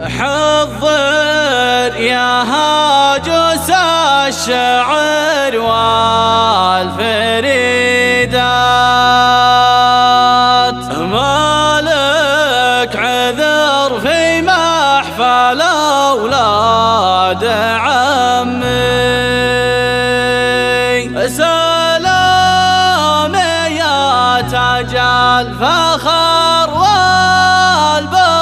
حضر يا هاجس الشعر والفريدات، مالك عذر في محفل أولاد عمي. سلام يا تاج الفخر والبطولات،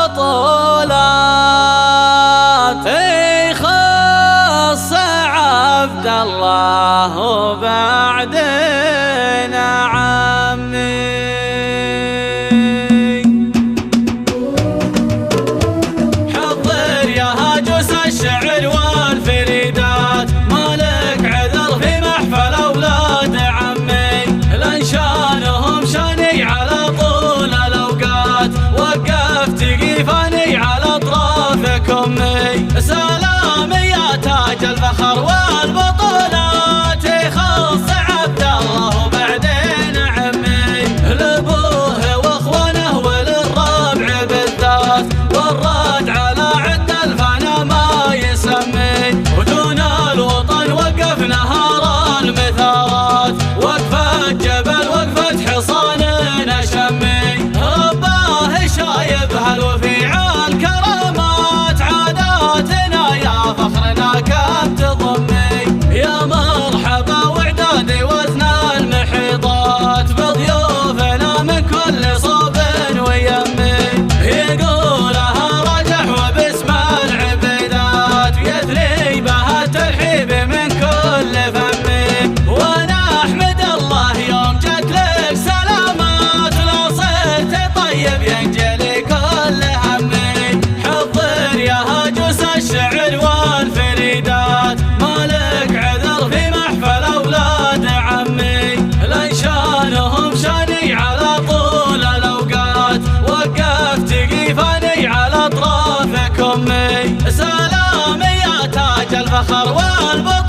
يخص عبد الله وبعدنا عمي. حضر يا هاجس الشعر والفريدات، مالك عذر في محفل أولاد عمي، لأن شانهم شاني على طول الأوقات، وقفت تقيفاني على أطرافك أمي. سلام يا تاج الفخر والبطولات، يخص عبد الله وبعدين عمي، لأبوه وأخوانه وللربع بالذات، والراد على عد الفنا ما يسمي، ودون الوطن وقف نهار المثارات، وقفة جبل وقفة حصان نشمي، رباه شايب هالوفي الكرامات، عاداتنا يا فخرنا كم تضمي. يا مرحبا وعدادي وزن المحيطات، بضيوفنا من كل صوب ويمي، يقولها رجح وباسم العبيدات، ويثني بها الترحيب من كل فمي. وانا احمد الله يوم جت لك سلامات، لو صرت طيب ينجلي كل همي. حضر يا هاجس الشعر والفريدات، مالك عذر في محفل أولاد عمي، لأن شانهم شاني على طول الأوقات، وقفت تقيفاني على أطرافك أمي. سلام يا تاج الفخر والبطولات.